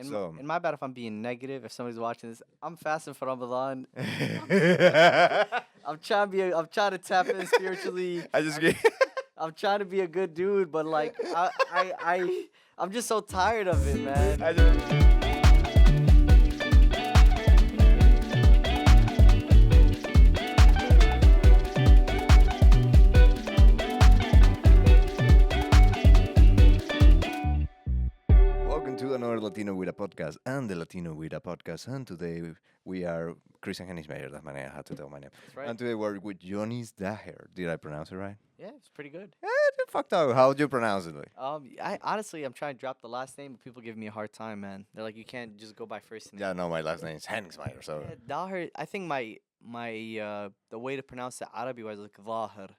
So And my bad if I'm being negative. If somebody's watching this, I'm fasting for Ramadan. I'm trying to tap in spiritually. I just get I'm trying to be a good dude, but like I'm just so tired of it, man. I just Welcome to another Latino with a podcast and the Latino with a podcast. And today we are Chris and Hennis Mayer. That's my name. I had to tell my name. That's right. And today we're with Younis Dhaher. Did I pronounce it right? Yeah, it's pretty good. Fucked up. How do you pronounce it? Like? I honestly, I'm trying to drop the last name, but people give me a hard time, man. They're like, you can't just go by first name. Yeah, no, my last name is Hennis Mayer. So Yeah, Dhaher. I think my the way to pronounce it Arabic was like Dhaher.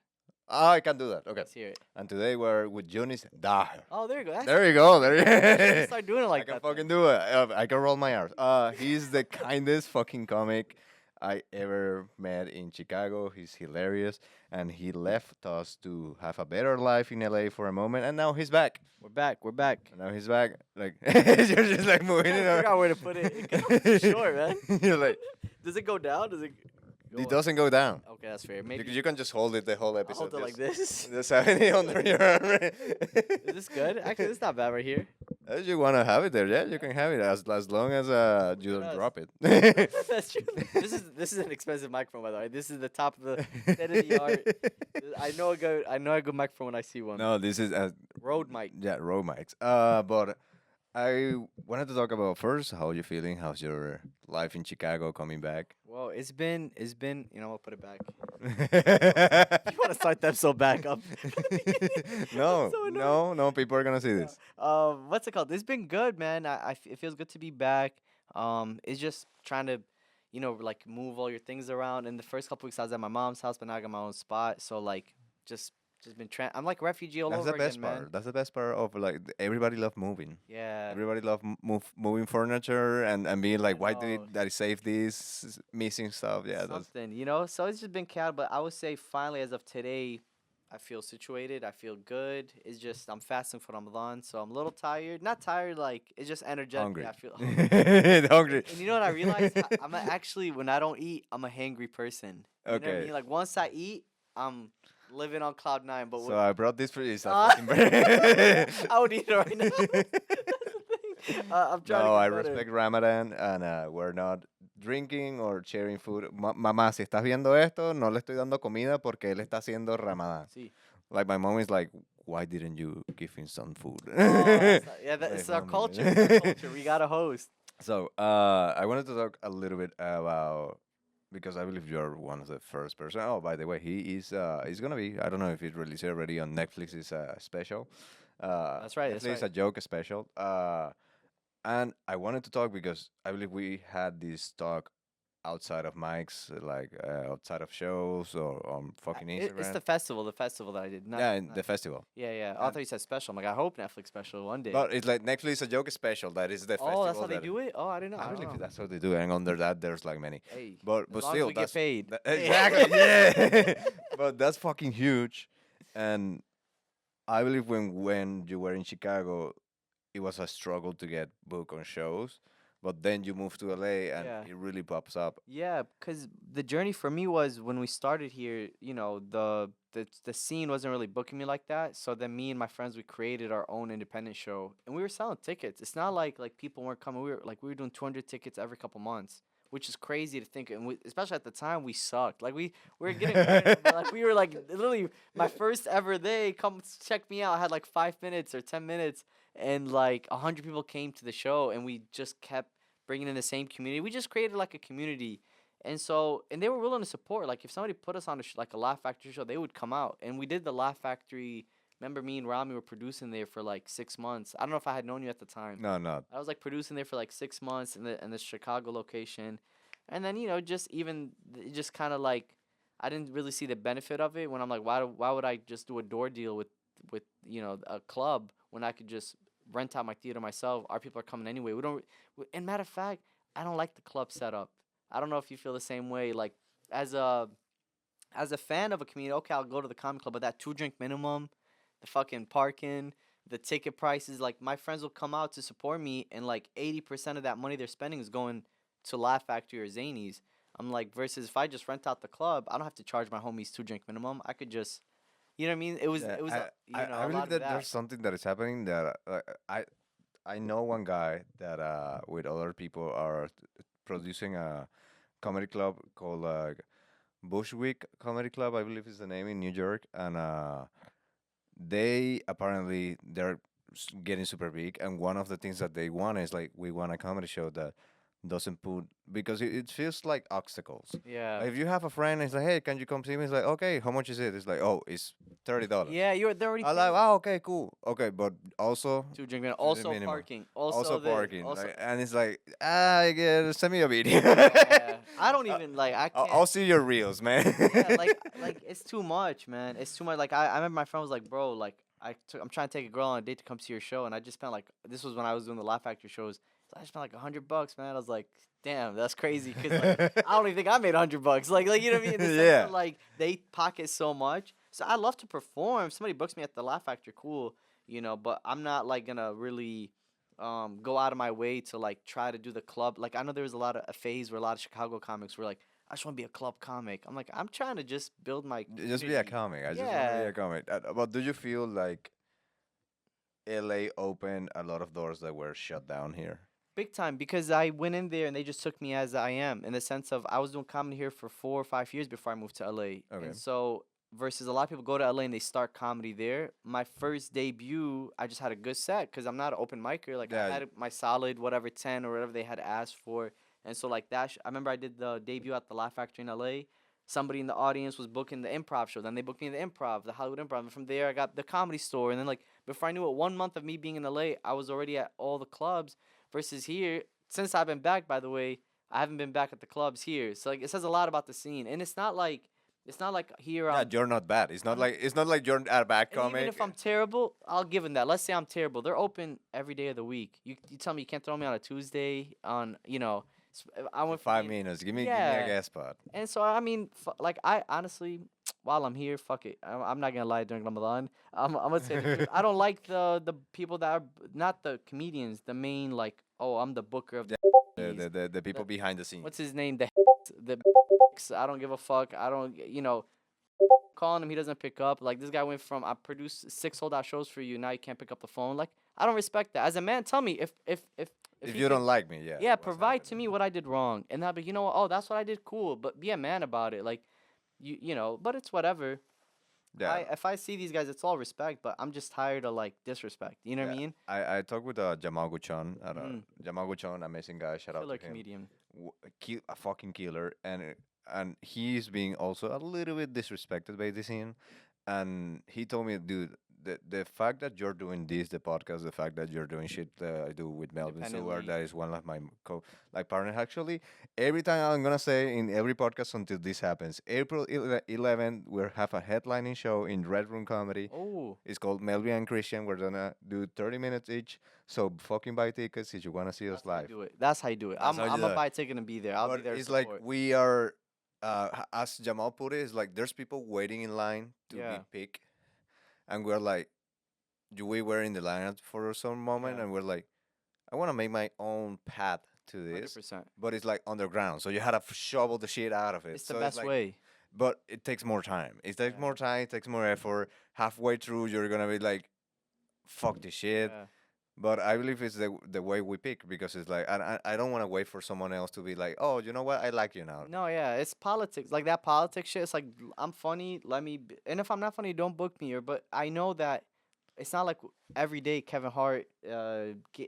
I can do that. Okay. Let's hear it. And today we're with Younis Dhaher. Oh, there you go. That's There you go. There you Let's go. start doing it like I can that. fucking do it. I can roll my R's. He's the kindest fucking comic I ever met in Chicago. He's hilarious, and he left us to have a better life in LA for a moment, and now he's back. We're back. We're back. And now he's back. Like you're just like moving I it. figure out where to put it. It goes short, man. You're like Does it go down? Does it? Go it up? doesn't go down. Okay, that's fair. Maybe You can just hold it the whole I'll episode. hold it like this. Just having it under your arm. Is this good? Actually, it's not bad right here. If you want to have it there, yeah, you can have it as long as you don't Yes. drop it. That's true. This is an expensive microphone, by the way. This is the top of the state of the art. I know a good microphone when I see one. No, this is Rode mic. yeah, road mics. But I wanted to talk about first how you feeling. How's your life in Chicago coming back? Well, it's been. I'll put it back. You want to start the episode back up? No, so no, people are gonna see this. What's it called? It's been good, man. It feels good to be back. It's just trying to, like move all your things around. In the first couple weeks, I was at my mom's house, but now I got my own spot. So like, just been I'm like a refugee all That's over the best again, part. man. That's the best part of like everybody love moving. Yeah. Everybody love moving furniture and being like, why know. did I save this missing stuff? Yeah, that's Something, So it's just been chaotic. But I would say finally, as of today, I feel situated. I feel good. It's just I'm fasting for Ramadan, so I'm a little tired. Not tired, like it's just energetic. hungry. I feel Hungry. And you know what I realized? I'm actually when I don't eat, I'm a hangry person. You know what I Okay. mean? Like once I eat, I'm living on cloud nine. But So I brought this for you. It's a Uh, fucking I would eat it right now. That's the thing. I'm trying No, to I get better. respect Ramadan and we're not drinking or sharing food. Mamá, si estás viendo esto, no le estoy dando comida porque él está haciendo Ramadan. See. Like my mom is like, why didn't you give him some food? Yeah, that's Like, our homie. culture. It's our culture. We got a host. So I wanted to talk a little bit about because I believe you're one of the first person. Oh, by the way, he's gonna be. I don't know if it's released already on Netflix. It's a special. That's right, that's Netflix is right. a joke special. And I wanted to talk because I believe we had this talk outside of mics, like outside of shows or on fucking Instagram. It's the festival that I did. Not, yeah, in not- the festival. yeah. Oh, I thought you said special. I'm like, I hope Netflix special one day. But it's like Netflix a joke special. That is the festival. Oh, that's how they that- do it. Oh, I didn't know. I don't believe know. that's how they do it, and under that there's like many. Hey, But as long as still, we get that's paid. exactly yeah. But that's fucking huge, and I believe when you were in Chicago, it was a struggle to get booked on shows, but then you moved to LA and Yeah. it really pops up. Yeah, because the journey for me was when we started here. The scene wasn't really booking me like that. So then me and my friends we created our own independent show, and we were selling tickets. It's not like people weren't coming. We were doing 200 tickets every couple months, which is crazy to think. And especially at the time, we sucked. Like we were getting credit, but, like we were like literally my first ever day. Come check me out. I had like 5 minutes or 10 minutes, and like 100 people came to the show, and we just kept bringing in the same community. We just created like a community. And they were willing to support. Like if somebody put us on like a Laugh Factory show, they would come out. And we did the Laugh Factory. Remember me and Rami were producing there for like 6 months. I don't know if I had known you at the time. No, no. I was like producing there for like 6 months in the Chicago location. And then, just kind of like I didn't really see the benefit of it when I'm like, why would I just do a door deal with a club when I could just rent out my theater myself? Our people are coming anyway. And matter of fact, I don't like the club setup. I don't know if you feel the same way. Like as a fan of a community, okay, I'll go to the comedy club, but that 2 drink minimum, the fucking parking, the ticket prices. Like my friends will come out to support me, and like 80% of that money they're spending is going to Laugh Factory or Zanies. I'm like, versus if I just rent out the club, I don't have to charge my homies 2 drink minimum. I could just, you know what I mean? Yeah, It was I a lot believe of that that. there's something that is happening that I know one guy that with other people are producing a comedy club called Bushwick Comedy Club, I believe is the name in New York, and they apparently they're getting super big, and one of the things that they want is like we want a comedy show that doesn't put because it feels like obstacles. Yeah. Like if you have a friend, it's like, hey, can you come see me? It's like, okay, how much is it? It's like, oh, it's $30. Yeah, they're already I like, paying oh, okay, cool, okay, but also 2 drink minimum. to the Also minimum, parking. also Also this. parking, Also like, and it's like, I get send me a video. yeah. I don't even like I I'll can't see your reels, man. yeah, like it's too much, man. It's too much. Like I remember my friend was like, "Bro, like I'm trying to take a girl on a date to come to your show," and I just spent like this was when I was doing the Laugh Factory shows. So I spent like $100, man. I was like, "Damn, that's crazy." Cause like I don't even think I made $100. Like you know what I mean? In the sense Yeah. that like they pocket so much. So I love to perform. If somebody books me at the Laugh Factory, cool, you know. But I'm not like gonna really go out of my way to like try to do the club. Like I know there was a lot of a phase where a lot of Chicago comics were like, I just want to be a club comic. I'm like, I'm trying to just build my Just be a community. comic. I just want to be Yeah, a comic. But do you feel like LA opened a lot of doors that were shut down here? big time because I went in there and they just took me as I am in the sense of I was doing comedy here for 4 or 5 years before I moved to LA. Okay. And so versus a lot of people go to LA and they start comedy there. My first debut, I just had a good set because I'm not an open micer. Like I Yeah. had my solid whatever 10 or whatever they had asked for. And so like that, I remember I did the debut at the Laugh Factory in LA. Somebody in the audience was booking the improv show. Then they booked me in the improv, the Hollywood Improv. And from there, I got the Comedy Store. And then like before I knew it, 1 month of me being in LA, I was already at all the clubs. Versus here, since I've been back, by the way, I haven't been back at the clubs here. So like it says a lot about the scene. And it's not like here Yeah, I'm you're not bad. I'm It's not like you're a bad and even comic. if I'm terrible, I'll give them that. Let's say I'm terrible. They're open every day of the week. You tell me you can't throw me on a Tuesday on, I went from 5 minutes. Give me a yeah. guest spot. And so I mean, like I honestly, while I'm here, fuck it. I'm not gonna lie during Ramadan. I'm gonna say the truth. I don't like the people that are not the comedians. The main like, oh, I'm the booker of Yeah, these. the people behind the scenes. What's his name? The I don't give a fuck. I don't calling him, he doesn't pick up. Like this guy went from I produced 6 sold out shows for you, now you can't pick up the phone. Like I don't respect that. As a man, tell me if If he you could, don't like me, yeah. yeah, what's provide to happening? me what I did wrong, and I'll be what? Oh, that's what I did. Cool, but be a man about it. Like but it's whatever. Yeah, If I see these guys, it's all respect, but I'm just tired of like disrespect. You know what I yeah. mean? I talked with Jamal Guchon. Mm, Jamal Guchon, amazing guy. Shout out killer to him. comedian. A fucking killer, and he's being also a little bit disrespected by the scene. And he told me, dude, the fact that you're doing this, the podcast, the fact that you're doing shit I do with Melvin Stewart, Independently. that is one of my like partners. Actually, every time I'm gonna say in every podcast until this happens, April 11th, we'll have a headlining show in Red Room Comedy. Oh, It's called Melvin and Christian. We're gonna do 30 minutes each. So fucking buy tickets if you wanna see us that's how you live. do it. That's how you do it. That's I'm how you I'm do gonna it. buy a ticket and be there. I'll be But there to it's like support. we are, as Jamal put it, it's like there's people waiting in line to be Yeah, picked, and we're like, we were in the line for some moment, yeah, and we're like, I want to make my own path to hundred this, percent. but it's like underground, so you had to shovel the shit out of it. It's the So it's best like, way. but it takes more time. It takes Yeah, more time. It takes more effort. Halfway through, you're gonna be like, fuck this shit. yeah. But I believe it's the way we pick because it's like I don't want to wait for someone else to be like, oh, you know what, I like you now. No, yeah, it's politics. Like that politics shit. It's like I'm funny. And if I'm not funny, don't book me. But I know that it's not like every day Kevin Hart,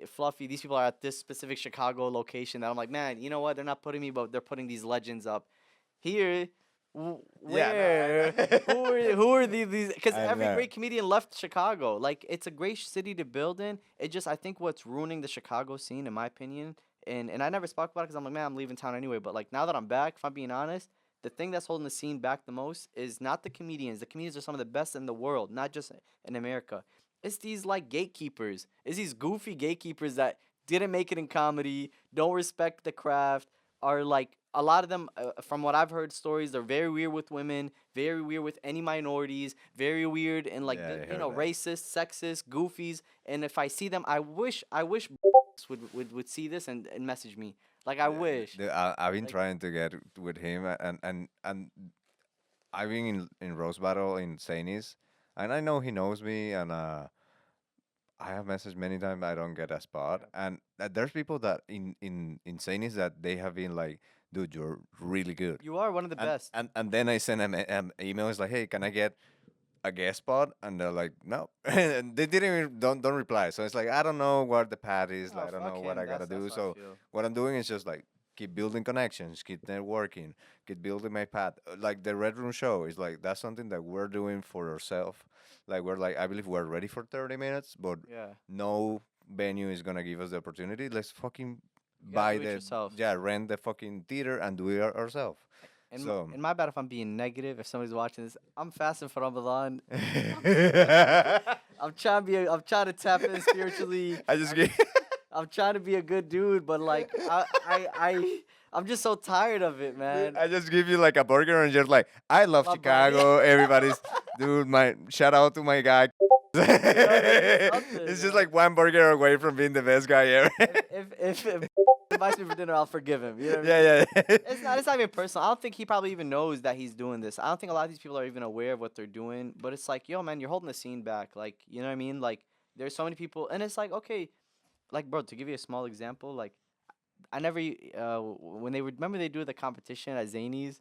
Fluffy. These people are at this specific Chicago location that I'm like, man, you know what? They're not putting me, but they're putting these legends up here. Yeah, no, Where? I Who are these? Because I every know. great comedian left Chicago. Like it's a great city to build in. It just I think what's ruining the Chicago scene, in my opinion, and I never spoke about it because I'm like, man, I'm leaving town anyway. But like now that I'm back, if I'm being honest, the thing that's holding the scene back the most is not the comedians. The comedians are some of the best in the world, not just in America. It's these like gatekeepers. It's these goofy gatekeepers that didn't make it in comedy, don't respect the craft, are like a lot of them, from what I've heard stories, they're very weird with women, very weird with any minorities, very weird and like Yeah, I you heard know, that. racist, sexist, goofies. And if I see them, I wish would see this and message me. Like I wish. I've been Like trying to get with him, and I've been in Rose Battle in Sainis, and I know he knows me, and I have messaged many times. I don't get a spot, and there's people that in Sainis that they have been like, dude, you're really good, you are one of the and best. and then I send them an email. It's like, hey, can I get a guest spot? And they're like, no, and they didn't even don't reply. So it's like, I don't know what the path is. Oh Like, I don't fuck know what him. I gotta That's do. how I So feel. what I'm doing is just like keep building connections, keep networking, keep building my path. Like the Red Room show is like that's something that we're doing for ourselves. Like we're like I believe we're ready for 30 minutes, but Yeah. no venue is gonna give us the opportunity. Let's fucking You gotta buy do it the yourself. yeah rent the fucking theater and do it ourselves. So. And my bad if I'm being negative. If somebody's watching this, I'm fasting for Ramadan. I'm trying to tap in spiritually. I just get. I'm trying to be a good dude, but like I'm just so tired of it, man. I just give you like a burger and just like I love My body. Chicago. Everybody's dude. My shout out to my guy. Something, It's just like one burger away from being the best guy ever. if invites me for dinner, I'll forgive him. You know what I mean? Yeah, yeah. It's not even personal. I don't think he probably even knows that he's doing this. I don't think a lot of these people are even aware of what they're doing. But it's like, yo, man, you're holding the scene back. Like, you know what I mean? Like, there's so many people, and it's like, okay, like, bro, to give you a small example, like, I never, when they would remember they do the competition at Zanies,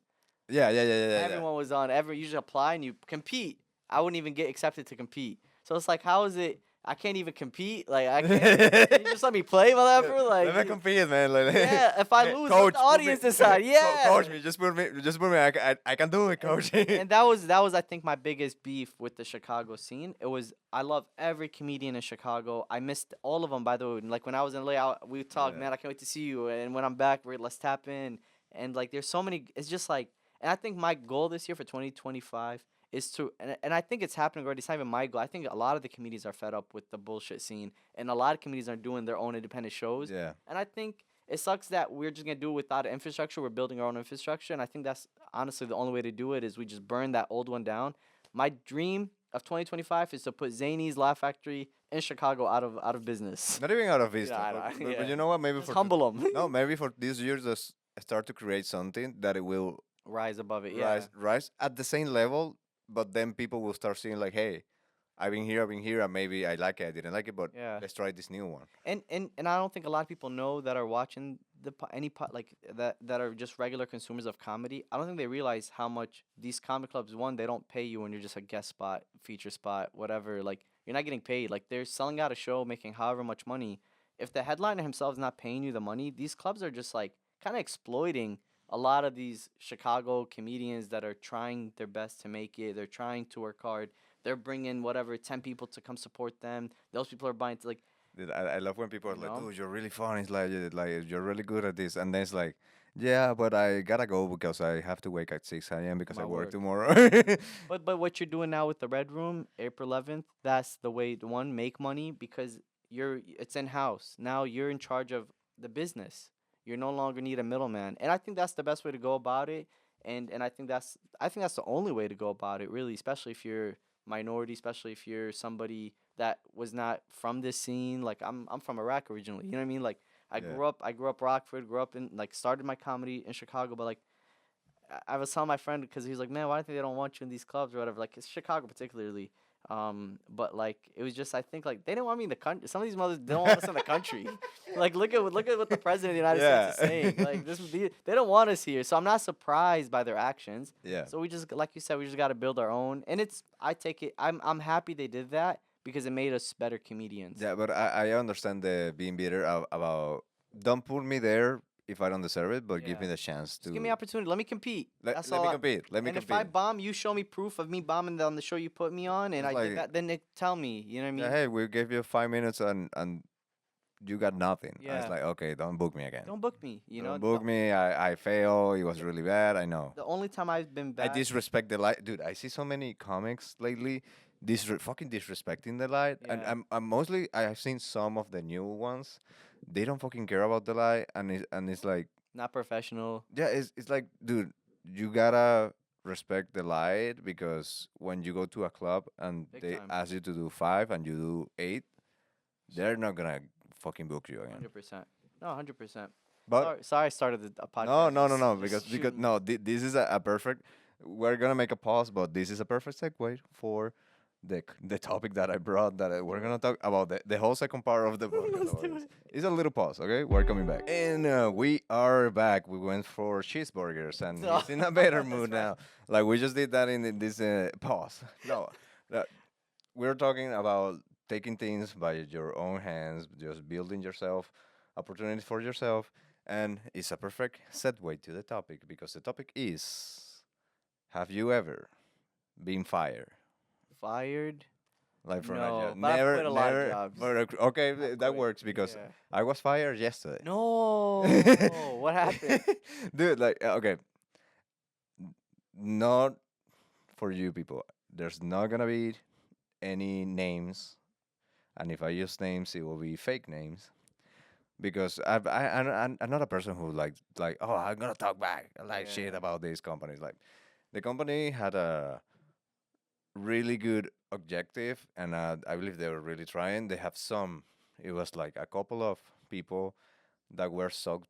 Yeah, yeah, yeah, yeah, yeah. everyone was on. You just apply and you compete. I wouldn't even get accepted to compete. So it's like, how is it? I can't even compete. Like I can't. Can you just let me play, motherfucker? Let me Like, compete, man. Like, yeah. If I lose, let coach, the put me- audience decide. Yeah. coach me. Just put me. I can do it, coach. And that was I think my biggest beef with the Chicago scene. It was I love every comedian in Chicago. I missed all of them by the way. Like when I was in LA, we talked, Yeah. man. I can't wait to see you. And when I'm back, let's tap in. And like there's so many. It's just like, and I think my goal this year for 2025 is to, and I think it's happening already. It's not even my goal. I think a lot of the comedians are fed up with the bullshit scene, and a lot of comedians are doing their own independent shows. Yeah. And I think it sucks that we're just gonna do it without infrastructure. We're building our own infrastructure, and I think that's honestly the only way to do it is we just burn that old one down. My dream of 2025 is to put Zany's Laugh Factory in Chicago out of business. Not even out of business. I But, know, but yeah. you know what? Maybe Just for humble them. no, maybe for this year, just start to create something that it will Rise above it, yeah. rise at the same level, but then people will start seeing like, hey, I've been here, and maybe I like it, I didn't like it, but Yeah. let's try this new one. And I don't think a lot of people know that are watching like that are just regular consumers of comedy. I don't think they realize how much these comedy clubs, one, they don't pay you when you're just a guest spot, feature spot, whatever. Like you're not getting paid. Like they're selling out a show, making however much money. If the headliner himself is not paying you the money, these clubs are just like kind of exploiting a lot of these Chicago comedians that are trying their best to make it. They're trying to work hard. They're bringing whatever 10 people to come support them. Those people are buying like, Dude, I love when people are you like, know. dude, you're really funny. It's like you're really good at this, and then it's like, yeah, but I gotta go because I have to wake at 6 a.m. because I My work work. tomorrow. But what you're doing now with the Red Room, April 11th, that's the way to one make money because it's in house. Now you're in charge of the business. You no longer need a middleman. And I think that's the best way to go about it. And I think that's the only way to go about it, really, especially if you're minority, especially if you're somebody that was not from this scene. Like I'm from Iraq originally. You know what I mean? Like Yeah. I grew up Rockford, grew up in like started my comedy in Chicago, but like I was telling my friend because he was like, "Man, why do you think they don't want you in these clubs or whatever?" Like it's Chicago particularly. But like it was just I think like they didn't want me in the country. Some of these mothers don't want us in the country. Like look at what the president of the United States is saying. Like they don't want us here. So I'm not surprised by their actions. Yeah. So we just like you said, we just got to build our own. And I take it. I'm happy they did that because it made us better comedians. Yeah, but I understand the being bitter about don't put me there if I don't deserve it, but give Yeah. me the chance to Just give me opportunity. Let me compete. That's let all. me compete. Let me And if compete. I bomb, you show me proof of me bombing on the show you put me on, and It's I did like- that. Then tell me. You know what I mean? Yeah, hey, we gave you 5 minutes and you got nothing. And Yeah. it's like, okay, don't book me again. Don't book me. You know. Don't book me. I fail. It was really bad. I know. The only time I've been I bad. disrespect the light, dude. I see so many comics lately, fucking disrespecting the light, and Yeah. I'm mostly I have seen some of the new ones. They don't fucking care about the light, and it's like Not professional. Yeah, it's like, dude, you gotta respect the light because when you go to a club and Big they time. ask you to do 5 and you do 8, they're not gonna fucking book you again. 100%. No, 100%. But Sorry, I started a no, podcast no, no, just no, just because shooting. no, this is a perfect. We're gonna make a pause, but this is a perfect segue for the topic that I brought. That Let's do we're it. gonna talk about the whole second part of the podcast. Let's About do this. it. It's a little pause, okay? We're coming back, and we are back. We went for cheeseburgers, and No, he's in a better that's mood right. now. Like we just did that in this pause. No, uh, we're talking about taking things by your own hands, just building yourself opportunities for yourself, and it's a perfect segue to the topic because the topic is: have you ever been fired? Fired? Like from a job? No, but I've Never, quit a lot of never. jobs. But okay, I've that quit. works because Yeah. I was fired yesterday. No. What happened? Dude, like, okay, not for you people. There's not gonna be any names, and if I use names, it will be fake names because I'm not a person who like oh I'm gonna talk back like shit Yeah. about these companies. Like the company had a really good objective, and I believe they were really trying. They have some. It was like a couple of people that were so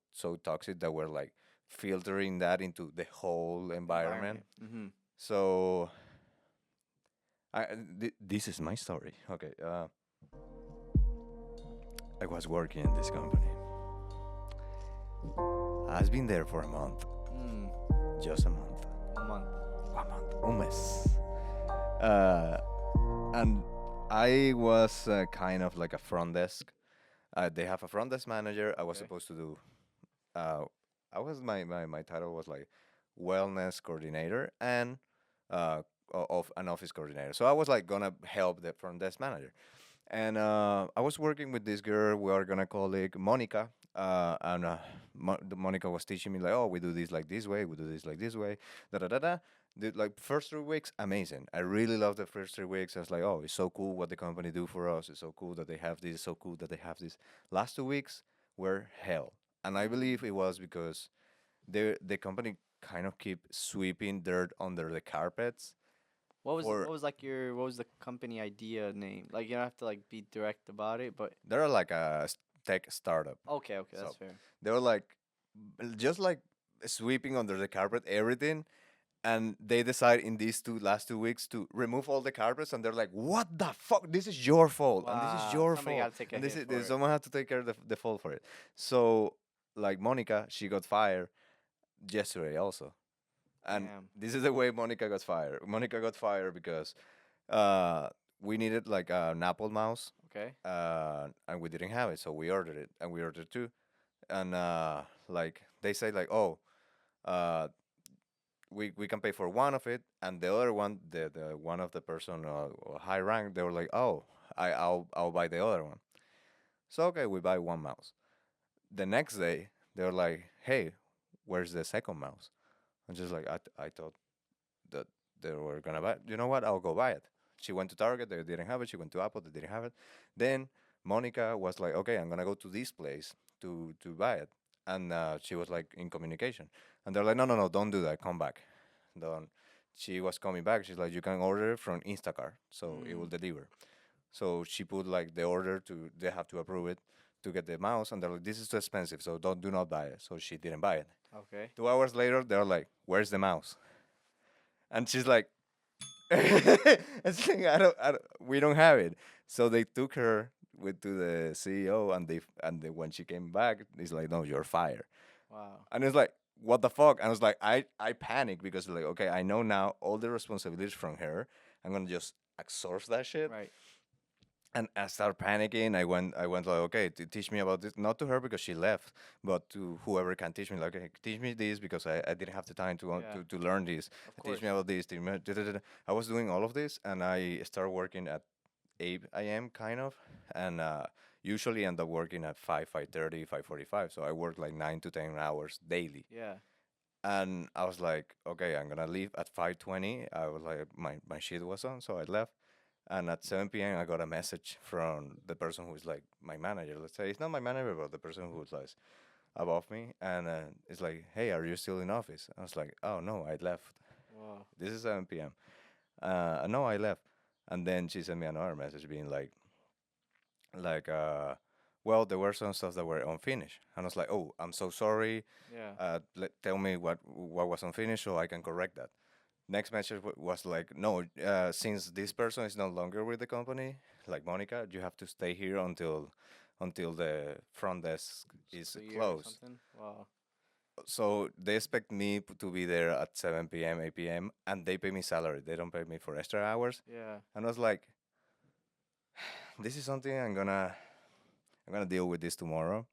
toxic that were like filtering that into the whole environment. Environment. Mm-hmm. So this is my story. Okay, I was working in this company. I've been there for a month, Mm. just a month, 1 month. 1 month, un mes. Uh, and I was kind of like a front desk. They have a front desk manager. I was Okay. supposed to do. Uh, I was my title was like wellness coordinator and of an office coordinator. So I was like gonna help the front desk manager. And I was working with this girl. We are gonna call it Monica. And Monica was teaching me like, oh, we do this like this way, we do this like this way, da da da da. The like first 3 weeks, amazing. I really loved the first 3 weeks. I was like, oh, it's so cool what the company do for us. It's so cool that they have this. It's so cool that they have this. Last 2 weeks were hell, and I Mm. believe it was because the company kind of keep sweeping dirt under the carpets What for was like your what was the company idea name? Like you don't have to like be direct about it, but they're like a tech startup. okay, okay, that's So fair. they were like just like sweeping under the carpet everything, and they decide in these last 2 weeks to remove all the carpets, and they're like, "What the fuck? This is your fault, and this is Wow, your somebody fault, got to take a and this hit is for it. someone had to take care of the fault for it." So like Monica, she got fired yesterday also, and Damn. this is the way Monica got fired. Monica got fired because uh, we needed like an Apple mouse, Okay. and we didn't have it, so we ordered it, and we ordered two, and like they say like, oh, uh, we can pay for one of it, and the other one, the one of the person high rank, they were like, oh, I'll buy the other one. So okay, we buy one mouse. The next day, they were like, hey, where's the second mouse? I'm just like, I thought that they were gonna buy it. You know what? I'll go buy it. She went to Target, they didn't have it. She went to Apple, they didn't have it. Then Monica was like, okay, I'm gonna go to this place to buy it. And she was like in communication. And they're like, no, no, no, don't do that. Come back. Don't. She was coming back. She's like, you can order from Instacart, so it will Mm. deliver. So she put like the order to, they have to approve it to get the mouse. And they're like, this is too expensive, so do not buy it. So she didn't buy it. Okay. 2 hours later, they're like, where's the mouse? And she's like, it's like, we don't have it. So they took her to the CEO, and when she came back, he's like, no, you're fired. Wow. And it's like, what the fuck? And I was like, I panicked because like, okay, I know now all the responsibilities from her. I'm gonna just absorb that shit. Right. And I started panicking. I went like, okay, teach me about this. Not to her because she left, but to whoever can teach me. Like, okay, teach me this because I didn't have the time Yeah. to learn this. Of Teach course. me about this. Teach me, da, da, da, da. I was doing all of this, and I started working at 8 a.m. kind of, and usually end up working at 5, 5:30, 5:45. So I work like 9 to 10 hours daily. Yeah. And I was like, okay, I'm gonna leave at 5:20. I was like, my shit was on, so I left. And at 7 p.m., I got a message from the person who's like my manager. Let's say it's not my manager, but the person who's like above me, and it's like, "Hey, are you still in office?" I was like, "Oh no, I left. Wow. This is 7 p.m." No, I left, and then she sent me another message being like, well, there were some stuff that were unfinished, and I was like, "Oh, I'm so sorry. Yeah. Tell me what was unfinished so I can correct that." Next message was like, "No, since this person is no longer with the company, like Monica, you have to stay here until the front desk is A year or closed." something. Wow. So they expect me to be there at 7 p.m., 8 p.m., and they pay me salary. They don't pay me for extra hours. Yeah. And I was like, this is something I'm gonna deal with this tomorrow.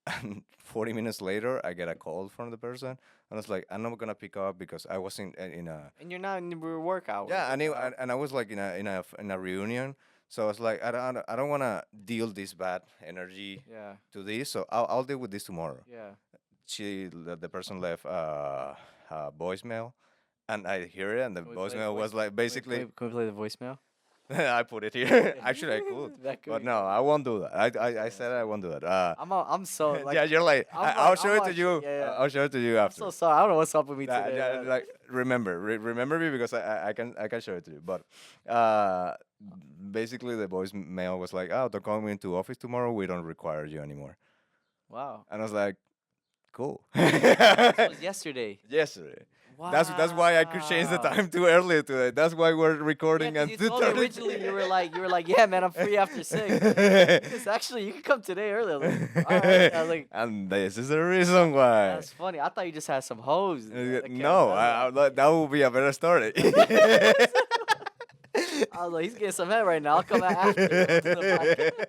And 40 minutes later, I get a call from the person, and I was like, I'm not gonna pick up because I was in a And you're not in your work hours. yeah, Like, and I was like in a reunion, so I was like, I don't wanna deal this bad energy yeah. to this, so I'll deal with this tomorrow. Yeah. The person left a voicemail, and I hear it, and the Can we play the voicemail voice? was like Can we, can basically, we, can we play the voicemail? I put it here. Actually, I could, That could but be no, funny. I won't do that. I Yeah, said that's I funny. won't do that. I'm so like Yeah, you're like, I'll show I'm it to actually you. yeah, yeah. I'll show it to you I'm after. so sorry. I don't know what's up with me Yeah, today, yeah, man. like remember me because I can show it to you. But uh, basically the voicemail was like, "Oh, don't come into office tomorrow. We don't require you anymore." Wow. And I was like, "Cool." This was yesterday. Yesterday. That's why I could change the Wow. time to earlier today. That's why we're Yeah, recording because at you two told me thirty. originally you were like, yeah, man, I'm free after 6. I was like, Younis, actually, you can come today early. I was like, all right. I was like, And this is the reason why. that's funny. I thought you just had some hoes that can't No, remember. that would be a better story. I was like, he's getting some head right now. I'll come out after to the podcast.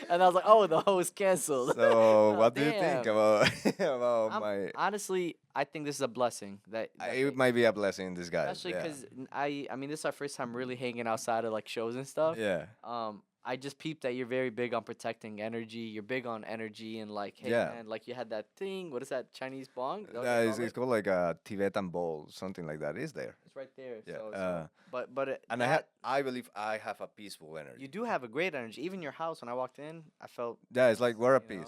And I was like, oh, the host canceled. So, Oh, what do you think damn. about about I'm my? honestly, I think this is a blessing that It might be a blessing in disguise. especially Yeah. because I mean, this is our first time really hanging outside of like shows and stuff. Yeah. I just peeped that you're very big on protecting energy. You're big on energy and like, hey Yeah. man, like you had that thing. What is that Chinese bong? Is that what That they is, call it's it? called like a Tibetan bowl, something like that. Is there? It's right there. Yeah. So but And that I believe I have a peaceful energy. you do have a great energy. Even your house, when I walked in, I felt Yeah, it's like we're at you know.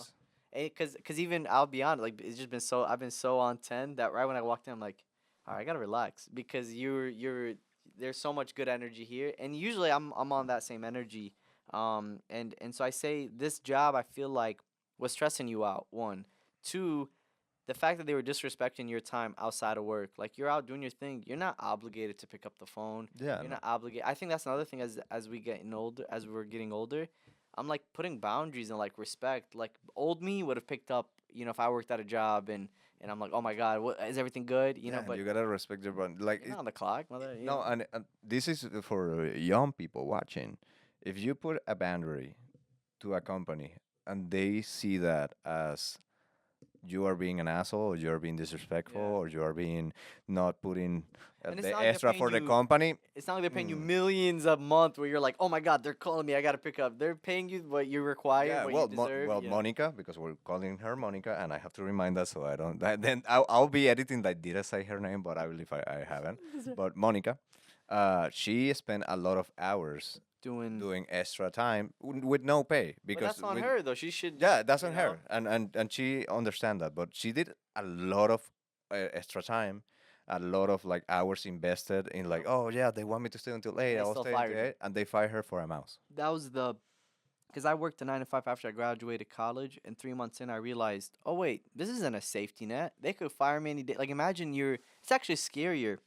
peace. Cause even I'll be honest, like it's just been so I've been so on 10 that right when I walked in, I'm like, all right, I gotta relax because you're there's so much good energy here, and usually I'm on that same energy, and so I say this job I feel like was stressing you out. One, two, the fact that they were disrespecting your time outside of work, like you're out doing your thing, you're not obligated to pick up the phone. Yeah. You're No. not obligated. I think that's another thing as we getting older, as we're getting older. I'm like putting boundaries and like respect. Like old me would have picked up, if I worked at a job and I'm like, oh my god, what is everything good? Yeah, But you gotta respect your bond. Like you're not on the clock, mother. no, and this is for young people watching. If you put a boundary to a company and they see that as you are being an asshole, or you are being disrespectful, Yeah. or you are being not putting And it's the not like they're extra paying for the you. company. It's not like they're paying you Mm. millions a month where you're like, oh my god, they're calling me, I gotta pick up. They're paying you what you require, Yeah, what well, you deserve. Yeah. Monica, because we're calling her Monica, and I have to remind that so I don't. Then I'll be editing that. Did I say her name? But I believe I haven't. But Monica, she spent a lot of hours Doing. doing extra time with no pay But because that's on with, her though. She should. yeah, that's you on know? her, and she understand that. But she did a lot of extra time, a lot of like hours invested in like, Yep. oh yeah, they want me to stay until eight. They I'll still stay fired until her. 8, and they fire her for a mouse. That was the because I worked a 9 to 5 after I graduated college, and 3 months in, I realized, oh wait, this isn't a safety net. They could fire me any day. Like imagine you're. It's actually scarier.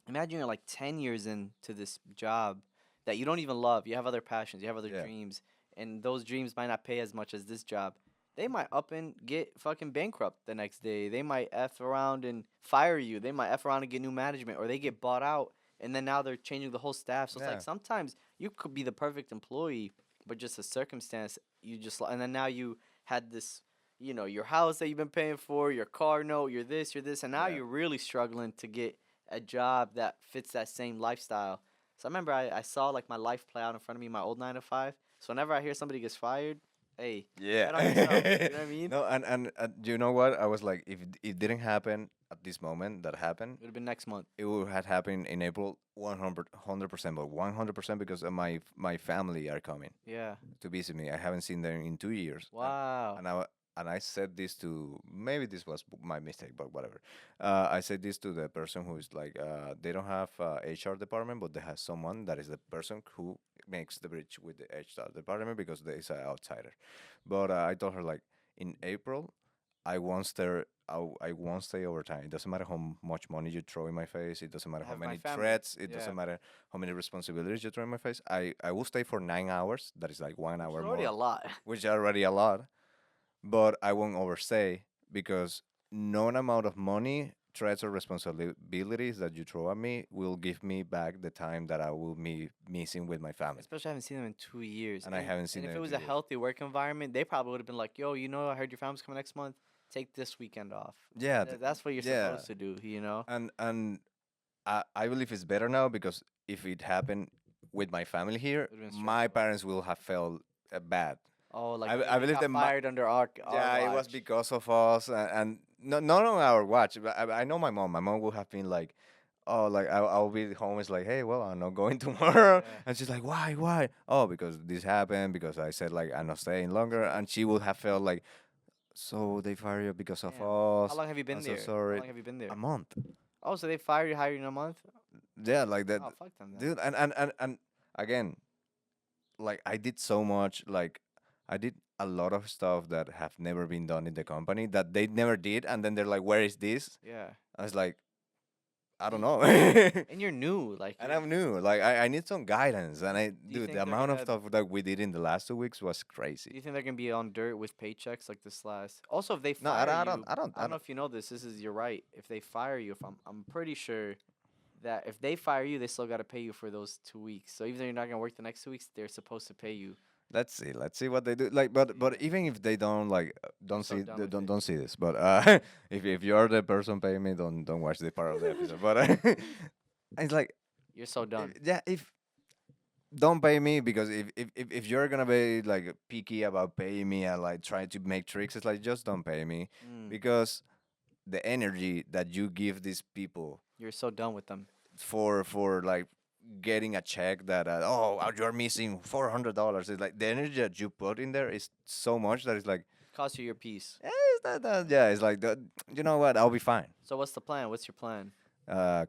Imagine you're like 10 years into this job that you don't even love. You have other passions. You have other Yeah. dreams, and those dreams might not pay as much as this job. They might up and get fucking bankrupt the next day. They might f around and fire you. They might f around and get new management, or they get bought out, and then now they're changing the whole staff. So it's Yeah. like sometimes you could be the perfect employee, but just a circumstance you just and then now you had this, your house that you've been paying for, your car note, you're this, and now Yeah. you're really struggling to get a job that fits that same lifestyle. So I remember I saw like my life play out in front of me, my old 9 to 5. So whenever I hear somebody gets fired, hey, Yeah. bet on yourself. You know what I mean? No, and you know what? I was like, if it didn't happen at this moment that happened, It would have been next month. it would have happened in April 100%, but 100% because of my family are coming Yeah. to visit me. I haven't seen them in 2 years. Wow. And and I said this to, maybe this was my mistake, but whatever. I said this to the person who is like, they don't have HR department, but they have someone that is the person who makes the bridge with the HR department because there is an outsider. But I told her like, in April, I won't stay overtime. It doesn't matter how much money you throw in my face. It doesn't matter I how have my many family. threats. It Yeah, doesn't matter how many responsibilities you throw in my face. I will stay for 9 hours. That is like one which is hour already a more, lot. which is already a lot. But I won't overstay because no amount of money, threats, or responsibilities that you throw at me will give me back the time that I will be missing with my family. Especially I haven't seen them in 2 years. And I haven't And seen if them it in was two a years. healthy work environment, they probably would have been like, "Yo, I heard your family's coming next month. Take this weekend off." Yeah, That's what you're yeah. supposed to do, you know? And I believe it's better now because if it happened with my family here, Would have been my stressful. parents will have felt bad. Oh, like I they believe got that fired under our yeah, it was watch. because of us, and not on our watch. But I know my mom. My mom would have been like, oh, like I'll be home. It's like, hey, well, I'm not going tomorrow, Yeah. and she's like, why? Oh, because this happened. Because I said like I'm not staying longer, and she would have felt like, so they fire you because of Damn. How us. long have you I'm been so there? How sorry. long have you been A there? month. Oh, so they fired you, hired you in a month? Yeah, like that, Oh, fuck them then. dude. And again, like I did so much. Like I did a lot of stuff that have never been done in the company that they never did, and then they're like, "Where is this?" Yeah. I was like, "I don't Y- know." And you're new, like And you're. I'm new. Like I need some guidance. And Do you dude, the think they're amount of gonna? stuff that we did in the last 2 weeks was Do crazy. you think they're gonna be on dirt with paychecks like this last? Also, if they No, fire you, I I don't know don't. if you know this. This is you're right. If they fire you, if I'm pretty sure that if they fire you, they still gotta pay you for those 2 weeks. So even though you're not gonna work the next 2 weeks, they're supposed to pay you. Let's see. Let's see what they do. Like, but Yeah. even if they don't like, You're don't so see, done with it. don't see this. But if you're the person paying me, don't watch this part of the episode. But it's like, You're so done. yeah, if don't pay me because if you're gonna be like picky about paying me and like trying to make tricks, it's like just don't pay me Mm, because the energy that you give these people you're so done with them. for like getting a check that you're missing $400, it's like the energy that you put in there is so much that it's like Cost you your peace. it's yeah, it's like you know what, I'll be fine. So what's the plan? What's your plan?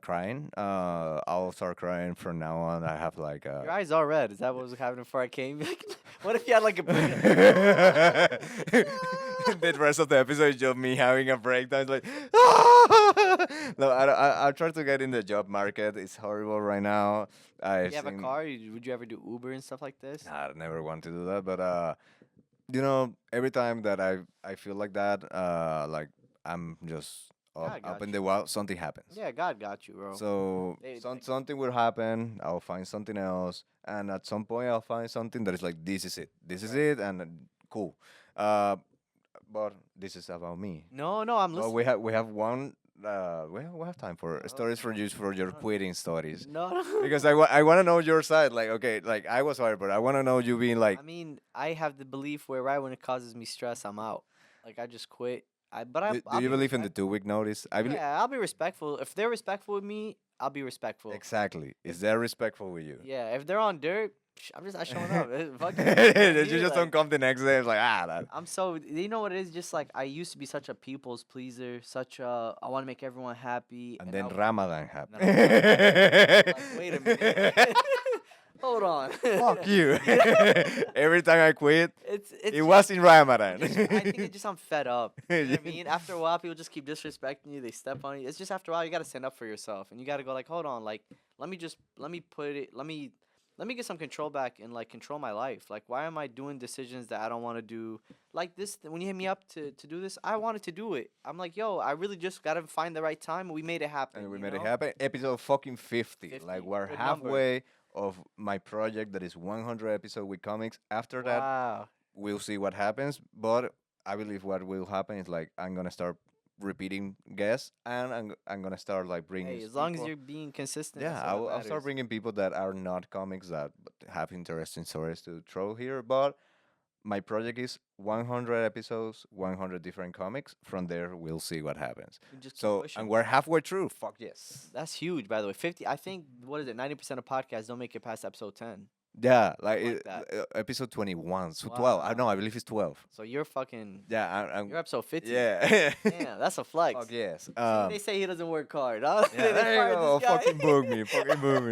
Crying, I'll start crying from now on. I have like Your eyes all red. Is that what was happening before I came? Like, what if you had like a break? the rest of the episode is just me having a breakdown. It's like, no, I try to get in the job market. It's horrible right now. I You have a think car? Would you ever do Uber and stuff like this? I never want to do that, but every time that I feel like that, like I'm just God up got in you. the wild, something happens. Yeah, God got you, bro. So They, something will happen. I'll find something else, and at some point I'll find something that is like this is it. This is right. it, and cool. Uh, but this is about me. No, no, I'm But listening. we have one. We have time for stories for you for your No, quitting stories no, no. because I want to know your side. Like okay, like I was fired, but I want to know you being like. I mean, I have the belief where right when it causes me stress, I'm out. Like I just quit. Do I'll you be believe in the respectful. 2 week notice? I believe Yeah, I'll be respectful. If they're respectful with me, I'll be respectful. exactly. If Is that respectful with you? yeah, if they're on dirt, I'm just not showing up. Fuck it. I'm not You here, just don't like, come the next day. It's like that. I'm so you know what it is. Just like I used to be such a people's pleaser, such a I want to make everyone happy, And and then Ramadan no, happened. like wait a minute, hold on. Fuck you. You know? Every time I quit, It's it was in Ramadan. I think it just I'm fed up. You know what I mean? After a while, people just keep disrespecting you. They step on you. It's just after a while, you gotta stand up for yourself, and you gotta go like, hold on, like let me put it, let me get some control back and like control my life. Like, why am I doing decisions that I don't want to do? Like this, when you hit me up to do this, I wanted to do it. I'm like, yo, I really just gotta find the right time. We made it happen. And we You made it know, happen. Episode fucking 50. Like 50, we're good number. halfway of my project that is 100 episode with comics. After that, Wow. we'll see what happens. But I believe what will happen is like I'm gonna start repeating guests, and I'm gonna start like bringing Hey, as long as people. you're being consistent, Yeah, that's all that I'll start matters. bringing people that are not comics that have interesting stories to throw here. But my project is 100 episodes, 100 different comics. From there, we'll see what happens. You just keep So, and pushing. we're halfway through. Fuck yes. That's huge, by the way. 50. I think what is it? 90% of podcasts don't make it past episode 10. Yeah, I like that. episode 21, so 12. I Wow. know, I believe it's 12. So you're fucking. Yeah, You're episode 50. yeah. Damn, that's a flex. Fuck yes. See, they say he doesn't work hard. Huh? Yeah, They there you fired this go. guy. Fucking book me. Fucking book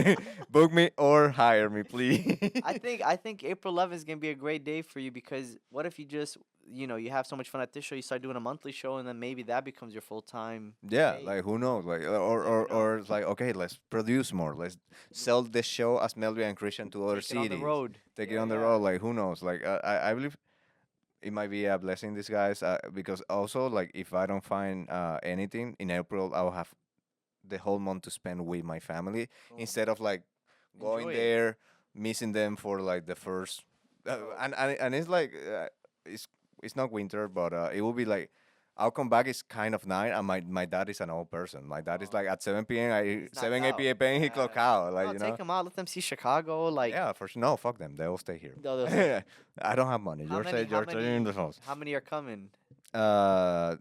me. Book me or hire me, please. I think April 11th is gonna be a great day for you because what if you just you have so much fun at this show, you start doing a monthly show, and then maybe that becomes your full time. Yeah, like who knows? Like Never know. or it's like okay, let's produce more. Let's sell this show as Melvin and Christian to other Take it on the cities. road. Take it Yeah, on the yeah. road. Like who knows? Like I believe it might be a blessing in disguise because also like if I don't find anything in April, I'll have the whole month to spend with my family Boom. instead of like going Enjoy it. there, missing them for like the first, Bro. and it's like it's not winter, but it will be like. I'll come back. It's kind of night, and my dad is an old person. My dad is Oh. like at 7 p.m. I He's knocked 7 8 out. p.m. he clock out. Like No, you take know. them out. Let them see Chicago. Like, Yeah, for sure. No, fuck them. They'll stay here. no, those- I don't have money. How You're many- saying how you're staying in the house. how many are coming? Uh,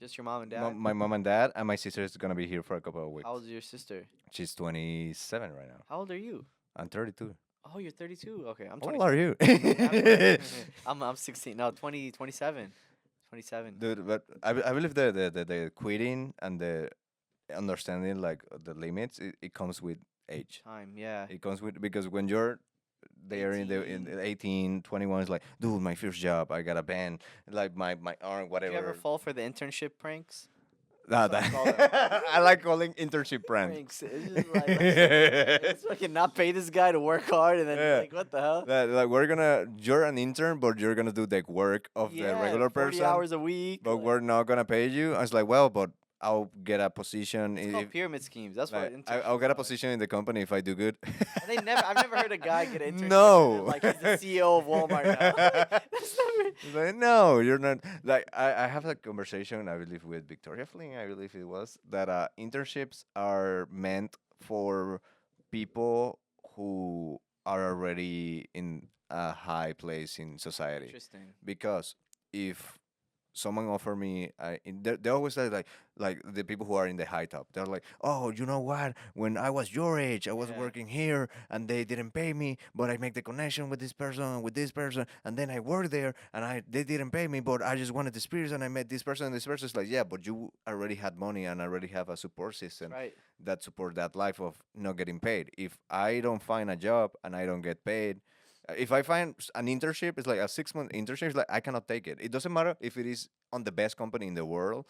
Just your mom and dad. my mom and dad and my sister is gonna be here for a couple of weeks. How old is your sister? She's 27 right now. How old are you? I'm 32. Oh, you're 32. Okay, I'm How 20. old are you? I'm 16. No, 27. 27. Dude, but I believe the quitting and the understanding like the limits it comes with age. Time, yeah. It comes with because when you're there in the 18, 21, it's like, dude, my first job, I got a band, like my arm, Did whatever. you ever fall for the internship pranks? Nah, That's what I that, I like calling internship pranks. Pranks. It's just like, let's fucking not pay this guy to work hard, and then Yeah. like, what the hell? That like you're an intern, but you're gonna do the work of the regular 40 person. hours a week. But like, we're not gonna pay you. I was like, well, but I'll get a position. it's called pyramid schemes. That's Like, what I'll get a internships are. position in the company if I do good. I've never heard a guy get an internship. and No. then, like he's the CEO of Walmart now. That's never- It's like, no, you're not. Like, I have a conversation, I believe, with Victoria Fling, I believe it was, that internships are meant for people who are already in a high place in society. Interesting. Because if someone offer me they always say like the people who are in the high top, they're like, oh, you know what, when I was your age I was Yeah. working here and they didn't pay me, but I make the connection with this person and with this person, and then I worked there and they didn't pay me, but I just wanted the experience and I met this person, and this person is like, yeah, but you already had money and already have a support system Right. that support that life of not getting paid. If I don't find a job and I don't get paid, if I find an internship, it's like a 6 month internship. It's like I cannot take it. It doesn't matter if it is on the best company in the world.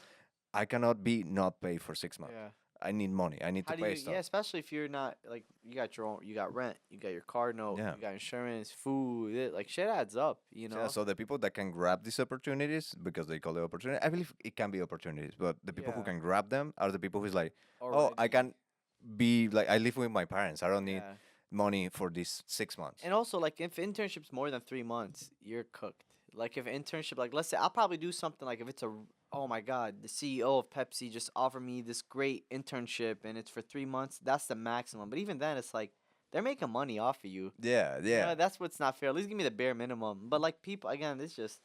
I cannot be not paid for 6 months. Yeah. I need money. I need How to do pay you? stuff. Yeah, especially if you're not like you got your own. You got rent. You got your car note. Yeah. You got insurance, food. Like shit adds up. You know. Yeah, so the people that can grab these opportunities, because they call it opportunity, I believe it can be opportunities, but the people who Yeah. can grab them are the people who's like, oh, I Already. can be like, I live with my parents. I don't need Yeah. money for these 6 months. And also, like, if internship's more than 3 months, you're cooked. Like, if internship, like, let's say I'll probably do something like if it's oh my God, the CEO of Pepsi just offered me this great internship and it's for 3 months, that's the maximum. But even then, it's like they're making money off of you. Yeah, You yeah. know, that's what's not fair. At least give me the bare minimum. But, like, people, again, it's just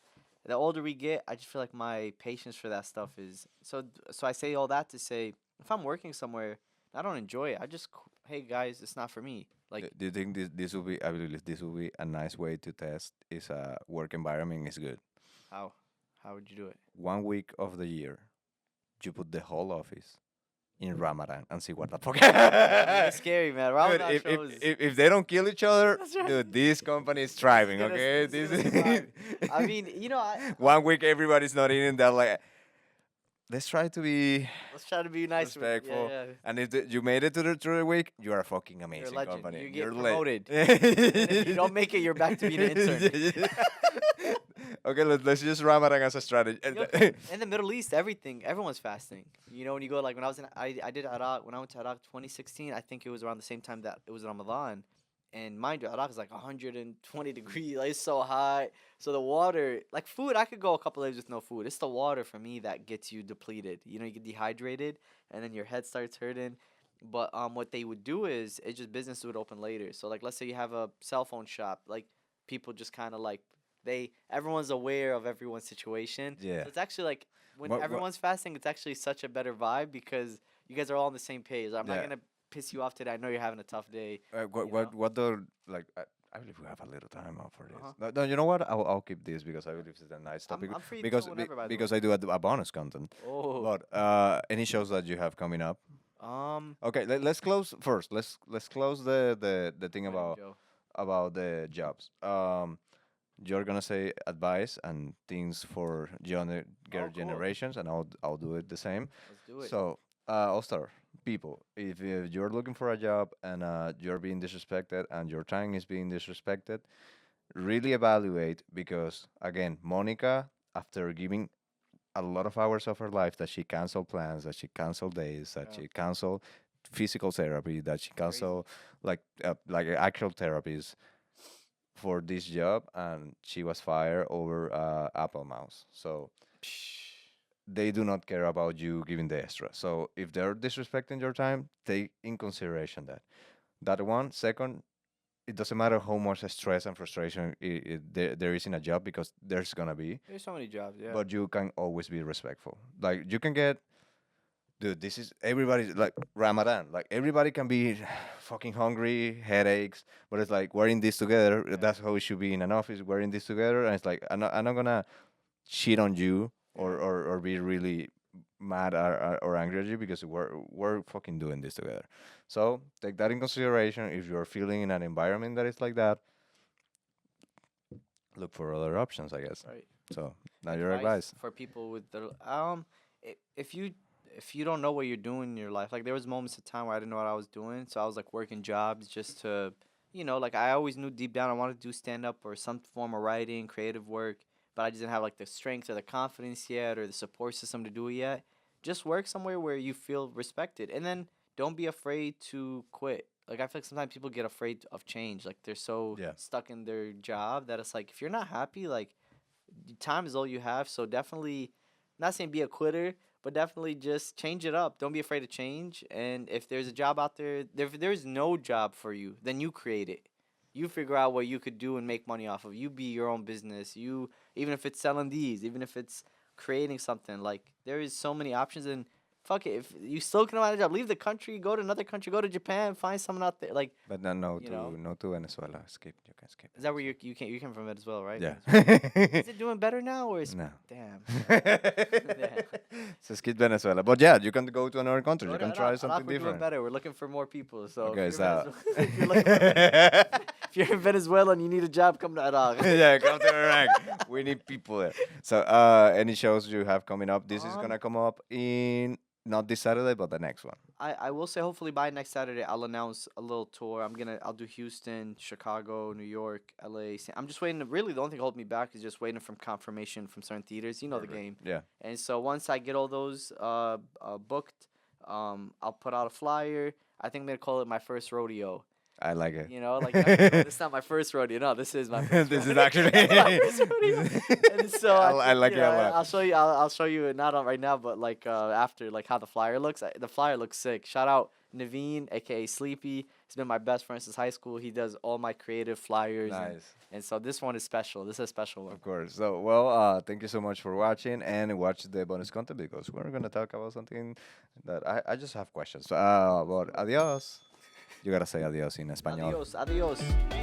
the older we get, I just feel like my patience for that stuff is so I say all that to say if I'm working somewhere, I don't enjoy it. I just, hey guys, it's not for me. Like, Do you think this will be? I believe this will be a nice way to test if a work environment is good. how? How would you do it? 1 week of the year, you put the whole office in Ramadan and see what the fuck. It's scary, man. Dude, Ramadan if, shows. if they don't kill each other, That's right. dude, this company is thriving. It's gonna- Okay, it's this gonna is survive. I mean, I 1 week everybody's not eating. They're like, let's try to be let's try to be nice. respectful. Yeah, And if you made it through the week, you are a fucking amazing legend. company. You get lit. promoted. If you don't make it, you're back to being an intern. Okay, let's use Ramadan as a strategy. You know, in the Middle East, everyone's fasting. You know, when you go like when I did Iraq, when I went to Iraq 2016, I think it was around the same time that it was Ramadan. And mind you, Iraq is like 120 degrees. Like, it's so hot. So the water, like food, I could go a couple days with no food. It's the water for me that gets you depleted. You know, you get dehydrated, and then your head starts hurting. But what they would do is it's just business would open later. So like, let's say you have a cell phone shop, like people just kind of like everyone's aware of everyone's situation. Yeah. So it's actually like when What- everyone's fasting, it's actually such a better vibe because you guys are all on the same page. I'm not Yeah. gonna piss you off today. I know you're having a tough day. What You know? what the like? I believe we have a little time out for this. Uh-huh. No, no, you know what? I'll keep this because I believe it's a nice topic. I'm free to chill whenever, by the way. Because I do a bonus content. Oh. But any shows that you have coming up? Um. Okay, let's close first. Let's close the thing Go ahead, about Joe. the jobs. You're gonna say advice and things for younger Oh, cool. generations, and I'll do it the same. Let's do it. So I'll start. People, if you're looking for a job and you're being disrespected and your time is being disrespected, really evaluate because again, Monica, after giving a lot of hours of her life, that she canceled plans, that she canceled days, that Yeah. she canceled physical therapy, that she Crazy. canceled like actual therapies for this job, and she was fired over Apple Mouse. So they do not care about you giving the extra. So if they're disrespecting your time, take in consideration that one. Second, it doesn't matter how much stress and frustration there is in a job because there's gonna be, There's so many jobs. Yeah. but you can always be respectful. Like you can get, dude. This is everybody's like Ramadan. Like everybody can be fucking hungry, headaches, but it's like we're in this together. Yeah. That's how it should be in an office. We're in this together, and it's like I'm not gonna shit on you or be really mad or angry at you because we're fucking doing this together. So take that in consideration. If you're feeling in an environment that is like that, look for other options, I guess. Right. So now your advice. for people with the if you don't know what you're doing in your life, like there was moments of time where I didn't know what I was doing, so I was like working jobs just to, like I always knew deep down I wanted to do stand up or some form of writing, creative work, but I just didn't have like the strength or the confidence yet or the support system to do it yet. Just work somewhere where you feel respected, and then don't be afraid to quit. Like I feel like sometimes people get afraid of change. Like they're so Yeah. stuck in their job that it's like if you're not happy, like time is all you have. So definitely, not saying be a quitter, but definitely just change it up. Don't be afraid to change. And if there's a job out there, if there's no job for you, then you create it. You figure out what you could do and make money off of. You be your own business. You, even if it's selling these, even if it's creating something, like there is so many options. And fuck it, if you still can find a job, leave the country, go to another country, go to Japan, find someone out there. Like, But no You know? no to Venezuela. Skip. You can skip. is that where you came from Venezuela, right? Yeah. Is it doing better now or is No. damn? So skip Venezuela. But yeah, you can go to another country. You Go to can try Iraq. something Iraq, we're doing different. better. We're looking for more people. So Okay, if so if you're, looking for, if you're in Venezuela and you need a job, come to Iraq. yeah, come to Iraq. We need people there. So, any shows you have coming up? This is gonna come up in not this Saturday, but the next one. I will say hopefully by next Saturday I'll announce a little tour. I'll do Houston, Chicago, New York, LA. I'm just waiting. Really, the only thing holding me back is just waiting from confirmation from certain theaters. You know the game. Yeah. And so once I get all those booked, I'll put out a flyer. I think they'll call it my first rodeo. I like it. Like it's not my first rodeo. No, this is my first This is rodeo. actually. My first rodeo. And so I like it a lot. I'll show you. I'll show you it not on right now, but like after like how the flyer looks. The flyer looks sick. Shout out Naveen, aka Sleepy. He's been my best friend since high school. He does all my creative flyers. Nice. And so this one is special. This is a special one. Of course. So, well, thank you so much for watching and watch the bonus content because we're gonna talk about something that I just have questions. But adios. You gotta say adios in español. Adios, adios.